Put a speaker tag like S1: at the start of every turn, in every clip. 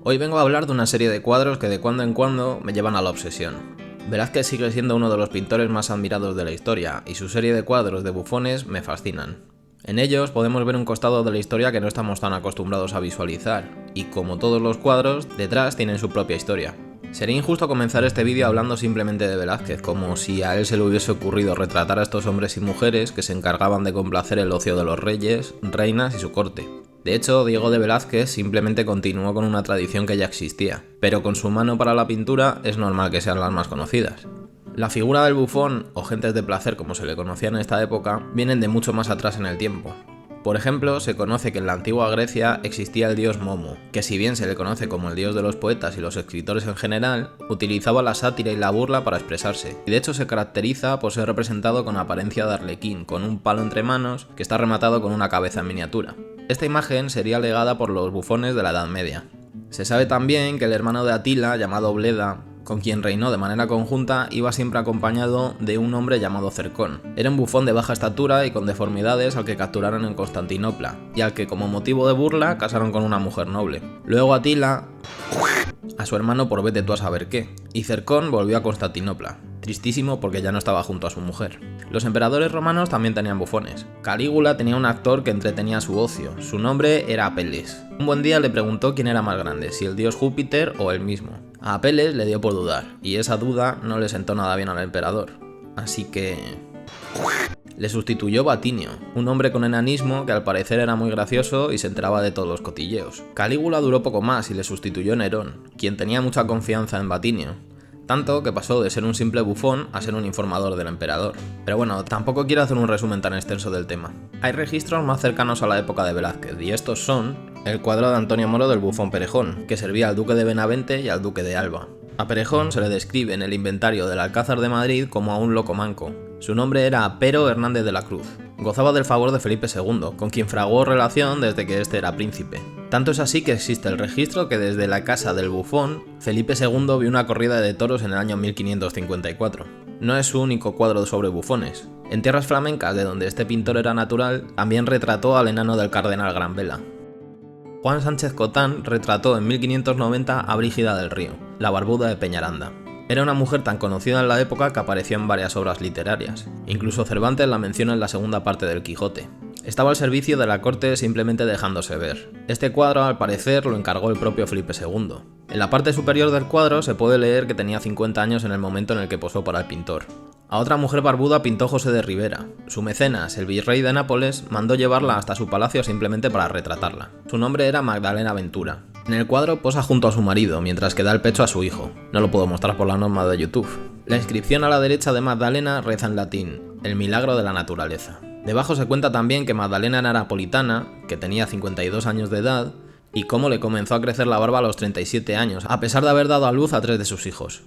S1: Hoy vengo a hablar de una serie de cuadros que de cuando en cuando me llevan a la obsesión. Velázquez sigue siendo uno de los pintores más admirados de la historia, y su serie de cuadros de bufones me fascinan. En ellos podemos ver un costado de la historia que no estamos tan acostumbrados a visualizar, y como todos los cuadros, detrás tienen su propia historia. Sería injusto comenzar este vídeo hablando simplemente de Velázquez, como si a él se le hubiese ocurrido retratar a estos hombres y mujeres que se encargaban de complacer el ocio de los reyes, reinas y su corte. De hecho, Diego de Velázquez simplemente continuó con una tradición que ya existía, pero con su mano para la pintura es normal que sean las más conocidas. La figura del bufón, o gentes de placer como se le conocía en esta época, vienen de mucho más atrás en el tiempo. Por ejemplo, se conoce que en la antigua Grecia existía el dios Momo, que si bien se le conoce como el dios de los poetas y los escritores en general, utilizaba la sátira y la burla para expresarse, y de hecho se caracteriza por ser representado con apariencia de arlequín, con un palo entre manos que está rematado con una cabeza en miniatura. Esta imagen sería legada por los bufones de la Edad Media. Se sabe también que el hermano de Atila, llamado Bleda, con quien reinó de manera conjunta, iba siempre acompañado de un hombre llamado Cercón. Era un bufón de baja estatura y con deformidades al que capturaron en Constantinopla, y al que como motivo de burla casaron con una mujer noble. Luego Atila a su hermano por vete tú a saber qué, y Cercón volvió a Constantinopla, tristísimo porque ya no estaba junto a su mujer. Los emperadores romanos también tenían bufones. Calígula tenía un actor que entretenía su ocio, su nombre era Apeles. Un buen día le preguntó quién era más grande, si el dios Júpiter o él mismo. A Apeles le dio por dudar, y esa duda no le sentó nada bien al emperador. Así que le sustituyó Batinio, un hombre con enanismo que al parecer era muy gracioso y se enteraba de todos los cotilleos. Calígula duró poco más y le sustituyó Nerón, quien tenía mucha confianza en Batinio, tanto que pasó de ser un simple bufón a ser un informador del emperador. Pero bueno, tampoco quiero hacer un resumen tan extenso del tema. Hay registros más cercanos a la época de Velázquez, y estos son el cuadro de Antonio Moro del bufón Perejón, que servía al duque de Benavente y al duque de Alba. A Perejón se le describe en el inventario del Alcázar de Madrid como a un loco manco. Su nombre era Pero Hernández de la Cruz. Gozaba del favor de Felipe II, con quien fraguó relación desde que este era príncipe. Tanto es así que existe el registro que desde la casa del bufón, Felipe II vio una corrida de toros en el año 1554. No es su único cuadro sobre bufones. En tierras flamencas, de donde este pintor era natural, también retrató al enano del cardenal Gran Vela. Juan Sánchez Cotán retrató en 1590 a Brígida del Río, la barbuda de Peñaranda. Era una mujer tan conocida en la época que apareció en varias obras literarias. Incluso Cervantes la menciona en la segunda parte del Quijote. Estaba al servicio de la corte simplemente dejándose ver. Este cuadro, al parecer, lo encargó el propio Felipe II. En la parte superior del cuadro se puede leer que tenía 50 años en el momento en el que posó para el pintor. A otra mujer barbuda pintó José de Rivera. Su mecenas, el virrey de Nápoles, mandó llevarla hasta su palacio simplemente para retratarla. Su nombre era Magdalena Ventura. En el cuadro posa junto a su marido, mientras que da el pecho a su hijo. No lo puedo mostrar por la norma de YouTube. La inscripción a la derecha de Magdalena reza en latín: el milagro de la naturaleza. Debajo se cuenta también que Magdalena era napolitana, que tenía 52 años de edad, y cómo le comenzó a crecer la barba a los 37 años, a pesar de haber dado a luz a 3 de sus hijos.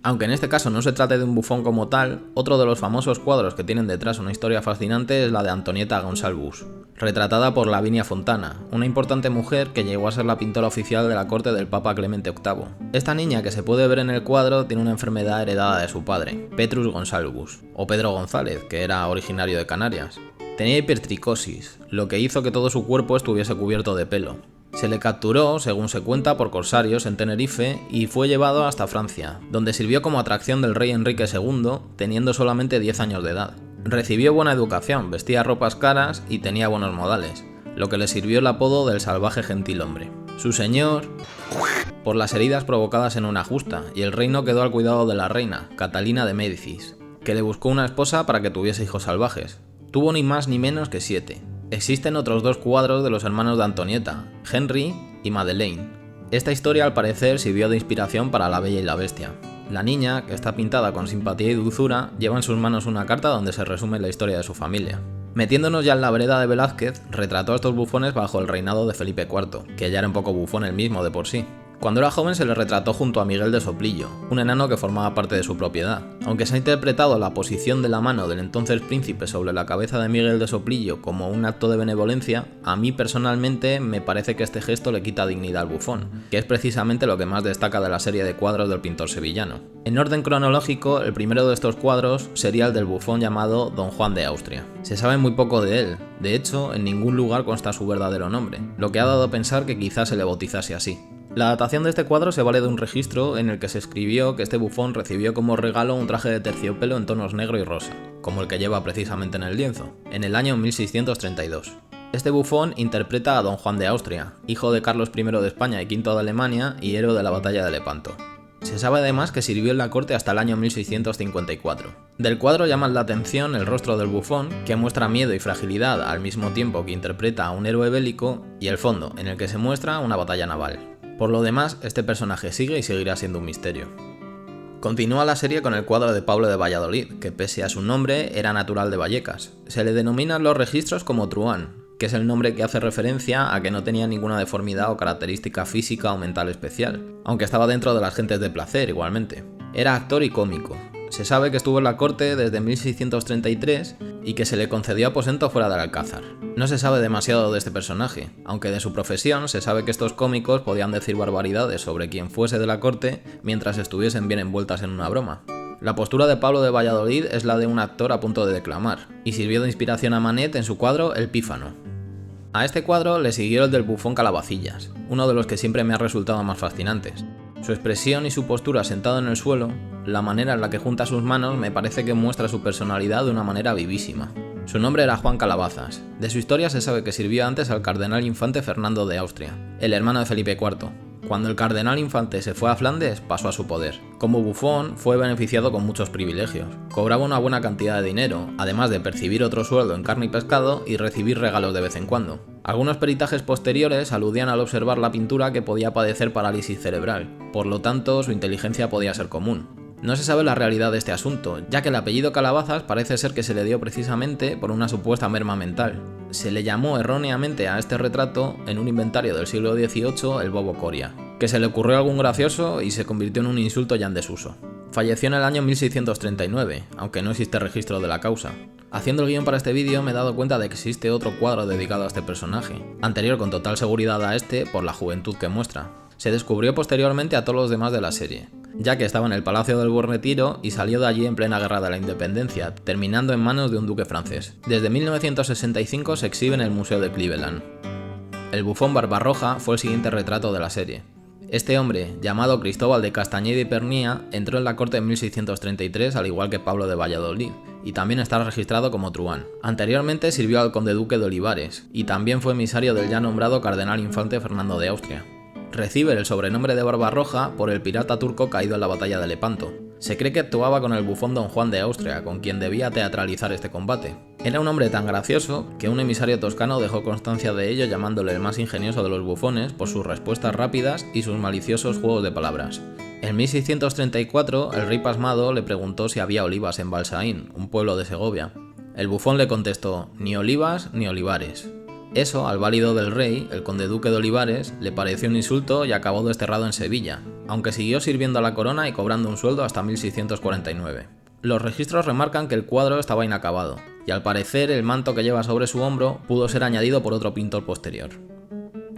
S1: Aunque en este caso no se trate de un bufón como tal, otro de los famosos cuadros que tienen detrás una historia fascinante es la de Antonieta Gonsalvus, retratada por Lavinia Fontana, una importante mujer que llegó a ser la pintora oficial de la corte del Papa Clemente VIII. Esta niña que se puede ver en el cuadro tiene una enfermedad heredada de su padre, Petrus Gonsalvus, o Pedro González, que era originario de Canarias. Tenía hipertricosis, lo que hizo que todo su cuerpo estuviese cubierto de pelo. Se le capturó, según se cuenta, por corsarios en Tenerife y fue llevado hasta Francia, donde sirvió como atracción del rey Enrique II, teniendo solamente 10 años de edad. Recibió buena educación, vestía ropas caras y tenía buenos modales, lo que le sirvió el apodo del salvaje gentilhombre. Su señor, por las heridas provocadas en una justa, y el reino quedó al cuidado de la reina, Catalina de Médicis, que le buscó una esposa para que tuviese hijos salvajes. Tuvo ni más ni menos que 7. Existen otros 2 cuadros de los hermanos de Antonieta, Henry y Madeleine. Esta historia al parecer sirvió de inspiración para La Bella y la Bestia. La niña, que está pintada con simpatía y dulzura, lleva en sus manos una carta donde se resume la historia de su familia. Metiéndonos ya en la vereda de Velázquez, retrató a estos bufones bajo el reinado de Felipe IV, que ya era un poco bufón el mismo de por sí. Cuando era joven se le retrató junto a Miguel de Soplillo, un enano que formaba parte de su propiedad. Aunque se ha interpretado la posición de la mano del entonces príncipe sobre la cabeza de Miguel de Soplillo como un acto de benevolencia, a mí personalmente me parece que este gesto le quita dignidad al bufón, que es precisamente lo que más destaca de la serie de cuadros del pintor sevillano. En orden cronológico, el primero de estos cuadros sería el del bufón llamado Don Juan de Austria. Se sabe muy poco de él, de hecho en ningún lugar consta su verdadero nombre, lo que ha dado a pensar que quizás se le bautizase así. La datación de este cuadro se vale de un registro en el que se escribió que este bufón recibió como regalo un traje de terciopelo en tonos negro y rosa, como el que lleva precisamente en el lienzo, en el año 1632. Este bufón interpreta a don Juan de Austria, hijo de Carlos I de España y V de Alemania y héroe de la batalla de Lepanto. Se sabe además que sirvió en la corte hasta el año 1654. Del cuadro llaman la atención el rostro del bufón, que muestra miedo y fragilidad al mismo tiempo que interpreta a un héroe bélico, y el fondo, en el que se muestra una batalla naval. Por lo demás, este personaje sigue y seguirá siendo un misterio. Continúa la serie con el cuadro de Pablo de Valladolid, que pese a su nombre era natural de Vallecas. Se le denominan los registros como truán, que es el nombre que hace referencia a que no tenía ninguna deformidad o característica física o mental especial, aunque estaba dentro de las gentes de placer igualmente. Era actor y cómico. Se sabe que estuvo en la corte desde 1633 y que se le concedió aposento fuera del alcázar. No se sabe demasiado de este personaje, aunque de su profesión se sabe que estos cómicos podían decir barbaridades sobre quien fuese de la corte mientras estuviesen bien envueltas en una broma. La postura de Pablo de Valladolid es la de un actor a punto de declamar, y sirvió de inspiración a Manet en su cuadro El Pífano. A este cuadro le siguió el del bufón Calabacillas, uno de los que siempre me ha resultado más fascinantes. Su expresión y su postura sentado en el suelo, la manera en la que junta sus manos me parece que muestra su personalidad de una manera vivísima. Su nombre era Juan Calabazas. De su historia se sabe que sirvió antes al cardenal infante Fernando de Austria, el hermano de Felipe IV. Cuando el cardenal infante se fue a Flandes, pasó a su poder. Como bufón, fue beneficiado con muchos privilegios. Cobraba una buena cantidad de dinero, además de percibir otro sueldo en carne y pescado y recibir regalos de vez en cuando. Algunos peritajes posteriores aludían al observar la pintura que podía padecer parálisis cerebral, por lo tanto su inteligencia podía ser común. No se sabe la realidad de este asunto, ya que el apellido Calabazas parece ser que se le dio precisamente por una supuesta merma mental. Se le llamó erróneamente a este retrato en un inventario del siglo XVIII el bobo Coria, que se le ocurrió algún gracioso y se convirtió en un insulto ya en desuso. Falleció en el año 1639, aunque no existe registro de la causa. Haciendo el guión para este vídeo me he dado cuenta de que existe otro cuadro dedicado a este personaje, anterior con total seguridad a este por la juventud que muestra. Se descubrió posteriormente a todos los demás de la serie, ya que estaba en el Palacio del Buen Retiro y salió de allí en plena Guerra de la Independencia, terminando en manos de un duque francés. Desde 1965 se exhibe en el Museo de Cleveland. El bufón Barbarroja fue el siguiente retrato de la serie. Este hombre, llamado Cristóbal de Castañeda y Pernía, entró en la corte en 1633 al igual que Pablo de Valladolid, y también está registrado como truán. Anteriormente sirvió al conde duque de Olivares, y también fue emisario del ya nombrado cardenal infante Fernando de Austria. Recibe el sobrenombre de Barbarroja por el pirata turco caído en la batalla de Lepanto. Se cree que actuaba con el bufón don Juan de Austria, con quien debía teatralizar este combate. Era un hombre tan gracioso que un emisario toscano dejó constancia de ello llamándole el más ingenioso de los bufones por sus respuestas rápidas y sus maliciosos juegos de palabras. En 1634, el rey pasmado le preguntó si había olivas en Balsaín, un pueblo de Segovia. El bufón le contestó: ni olivas ni olivares. Eso, al válido del rey, el conde duque de Olivares, le pareció un insulto y acabó desterrado en Sevilla, aunque siguió sirviendo a la corona y cobrando un sueldo hasta 1649. Los registros remarcan que el cuadro estaba inacabado, y al parecer el manto que lleva sobre su hombro pudo ser añadido por otro pintor posterior.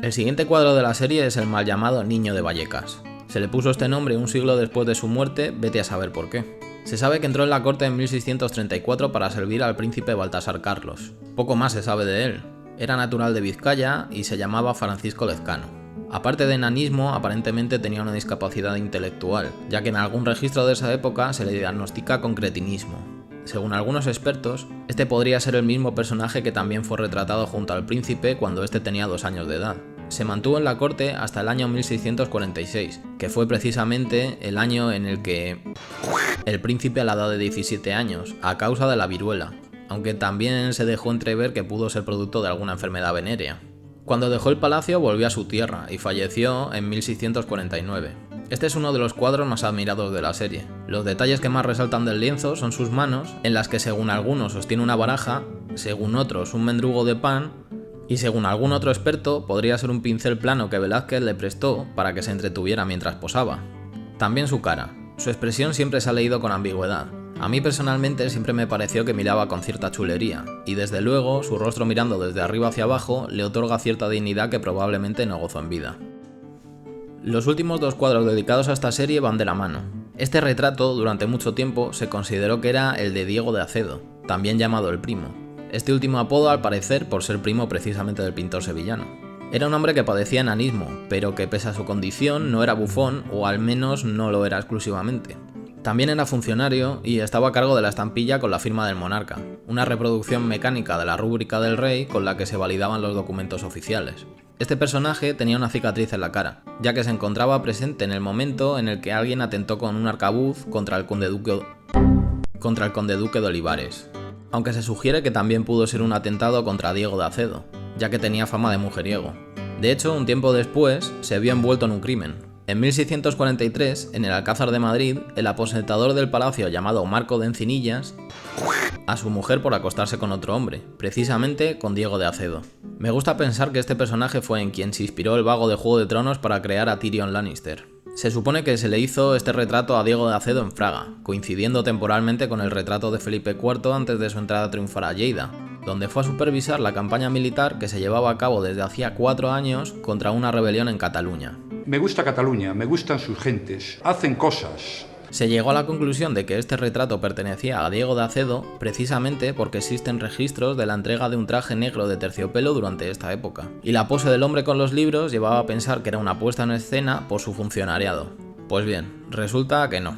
S1: El siguiente cuadro de la serie es el mal llamado Niño de Vallecas. Se le puso este nombre un siglo después de su muerte, vete a saber por qué. Se sabe que entró en la corte en 1634 para servir al príncipe Baltasar Carlos. Poco más se sabe de él. Era natural de Vizcaya y se llamaba Francisco Lezcano. Aparte de enanismo, aparentemente tenía una discapacidad intelectual, ya que en algún registro de esa época se le diagnostica con cretinismo. Según algunos expertos, este podría ser el mismo personaje que también fue retratado junto al príncipe cuando este tenía 2 años de edad. Se mantuvo en la corte hasta el año 1646, que fue precisamente el año en el que el príncipe a la edad de 17 años, a causa de la viruela, aunque también se dejó entrever que pudo ser producto de alguna enfermedad venérea. Cuando dejó el palacio volvió a su tierra y falleció en 1649. Este es uno de los cuadros más admirados de la serie. Los detalles que más resaltan del lienzo son sus manos, en las que según algunos sostiene una baraja, según otros un mendrugo de pan, y según algún otro experto podría ser un pincel plano que Velázquez le prestó para que se entretuviera mientras posaba. También su cara. Su expresión siempre se ha leído con ambigüedad. A mí personalmente siempre me pareció que miraba con cierta chulería, y desde luego su rostro mirando desde arriba hacia abajo le otorga cierta dignidad que probablemente no gozó en vida. Los últimos 2 cuadros dedicados a esta serie van de la mano. Este retrato durante mucho tiempo se consideró que era el de Diego de Acedo, también llamado el Primo. Este último apodo al parecer por ser primo precisamente del pintor sevillano. Era un hombre que padecía enanismo, pero que pese a su condición no era bufón, o al menos no lo era exclusivamente. También era funcionario y estaba a cargo de la estampilla con la firma del monarca, una reproducción mecánica de la rúbrica del rey con la que se validaban los documentos oficiales. Este personaje tenía una cicatriz en la cara, ya que se encontraba presente en el momento en el que alguien atentó con un arcabuz contra el condeduque de Olivares, aunque se sugiere que también pudo ser un atentado contra Diego de Acedo, ya que tenía fama de mujeriego. De hecho, un tiempo después, se vio envuelto en un crimen. En 1643, en el Alcázar de Madrid, el aposentador del palacio llamado Marco de Encinillas a su mujer por acostarse con otro hombre, precisamente con Diego de Acedo. Me gusta pensar que este personaje fue en quien se inspiró el vago de Juego de Tronos para crear a Tyrion Lannister. Se supone que se le hizo este retrato a Diego de Acedo en Fraga, coincidiendo temporalmente con el retrato de Felipe IV antes de su entrada triunfal a Lleida, donde fue a supervisar la campaña militar que se llevaba a cabo desde hacía 4 años contra una rebelión en Cataluña.
S2: Me gusta Cataluña, me gustan sus gentes, hacen cosas.
S1: Se llegó a la conclusión de que este retrato pertenecía a Diego de Acedo precisamente porque existen registros de la entrega de un traje negro de terciopelo durante esta época, y la pose del hombre con los libros llevaba a pensar que era una puesta en escena por su funcionariado. Pues bien, resulta que no.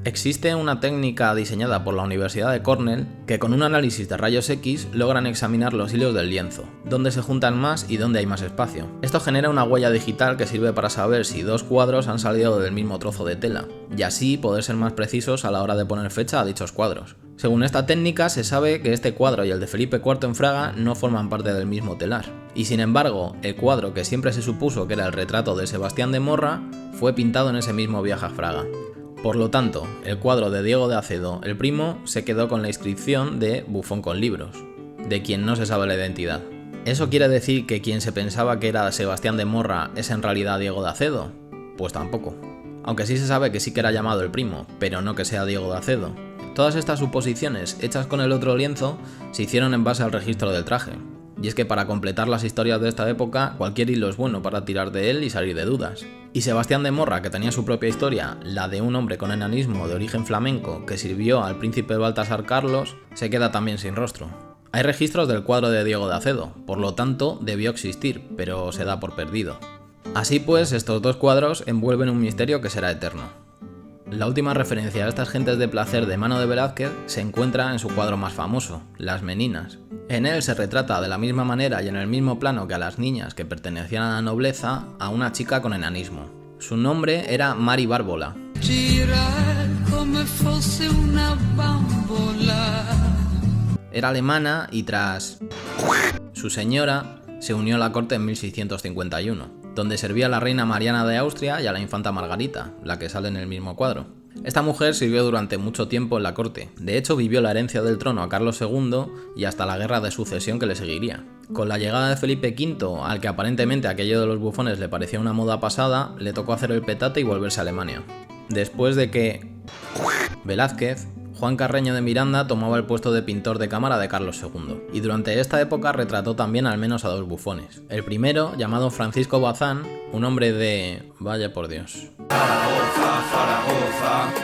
S1: Existe una técnica diseñada por la Universidad de Cornell que con un análisis de rayos X logran examinar los hilos del lienzo, dónde se juntan más y dónde hay más espacio. Esto genera una huella digital que sirve para saber si 2 cuadros han salido del mismo trozo de tela, y así poder ser más precisos a la hora de poner fecha a dichos cuadros. Según esta técnica se sabe que este cuadro y el de Felipe IV en Fraga no forman parte del mismo telar, y sin embargo el cuadro que siempre se supuso que era el retrato de Sebastián de Morra fue pintado en ese mismo viaje a Fraga. Por lo tanto, el cuadro de Diego de Acedo, el primo, se quedó con la inscripción de bufón con libros, de quien no se sabe la identidad. ¿Eso quiere decir que quien se pensaba que era Sebastián de Morra es en realidad Diego de Acedo? Pues tampoco. Aunque sí se sabe que sí que era llamado el primo, pero no que sea Diego de Acedo. Todas estas suposiciones, hechas con el otro lienzo, se hicieron en base al registro del traje. Y es que para completar las historias de esta época, cualquier hilo es bueno para tirar de él y salir de dudas. Y Sebastián de Morra, que tenía su propia historia, la de un hombre con enanismo de origen flamenco que sirvió al príncipe Baltasar Carlos, se queda también sin rostro. Hay registros del cuadro de Diego de Acedo, por lo tanto debió existir, pero se da por perdido. Así pues, estos 2 cuadros envuelven un misterio que será eterno. La última referencia a estas gentes de placer de mano de Velázquez se encuentra en su cuadro más famoso, Las Meninas. En él se retrata de la misma manera y en el mismo plano que a las niñas que pertenecían a la nobleza a una chica con enanismo. Su nombre era Mari Bárbola. Era alemana y tras su señora se unió a la corte en 1651. Donde servía a la reina Mariana de Austria y a la infanta Margarita, la que sale en el mismo cuadro. Esta mujer sirvió durante mucho tiempo en la corte, de hecho vivió la herencia del trono a Carlos II y hasta la guerra de sucesión que le seguiría. Con la llegada de Felipe V, al que aparentemente aquello de los bufones le parecía una moda pasada, le tocó hacer el petate y volverse a Alemania. Después de que Velázquez, Juan Carreño de Miranda tomaba el puesto de pintor de cámara de Carlos II, y durante esta época retrató también al menos a 2 bufones. El primero, llamado Francisco Bazán, un hombre de... vaya por Dios...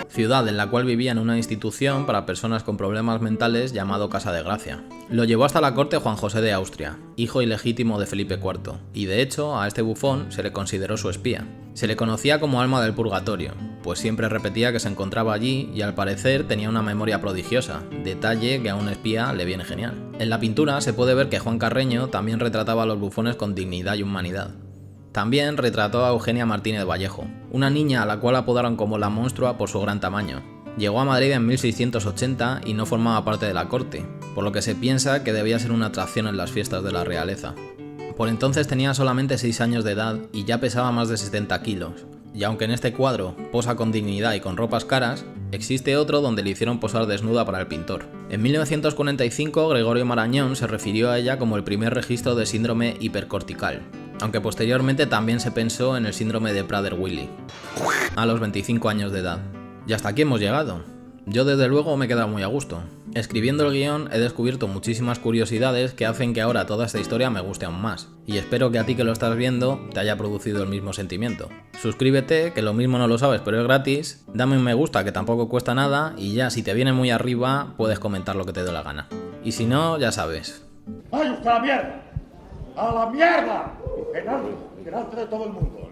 S1: ciudad en la cual vivía en una institución para personas con problemas mentales llamado Casa de Gracia. Lo llevó hasta la corte Juan José de Austria, hijo ilegítimo de Felipe IV, y de hecho a este bufón se le consideró su espía. Se le conocía como alma del purgatorio, pues siempre repetía que se encontraba allí y al parecer tenía una memoria prodigiosa, detalle que a un espía le viene genial. En la pintura se puede ver que Juan Carreño también retrataba a los bufones con dignidad y humanidad. También retrató a Eugenia Martínez Vallejo, una niña a la cual apodaron como la monstrua por su gran tamaño. Llegó a Madrid en 1680 y no formaba parte de la corte, por lo que se piensa que debía ser una atracción en las fiestas de la realeza. Por entonces tenía solamente 6 años de edad y ya pesaba más de 70 kilos, y aunque en este cuadro posa con dignidad y con ropas caras, existe otro donde le hicieron posar desnuda para el pintor. En 1945 Gregorio Marañón se refirió a ella como el primer registro de síndrome hipercortical, aunque posteriormente también se pensó en el síndrome de Prader-Willi, a los 25 años de edad. Y hasta aquí hemos llegado. Yo desde luego me he quedado muy a gusto. Escribiendo el guión he descubierto muchísimas curiosidades que hacen que ahora toda esta historia me guste aún más. Y espero que a ti que lo estás viendo te haya producido el mismo sentimiento. Suscríbete, que lo mismo no lo sabes pero es gratis, dame un me gusta que tampoco cuesta nada y ya si te viene muy arriba puedes comentar lo que te dé la gana. Y si no, ya sabes.
S3: ¡Vaya usted a la mierda! ¡A la mierda! En alto, delante de todo el mundo.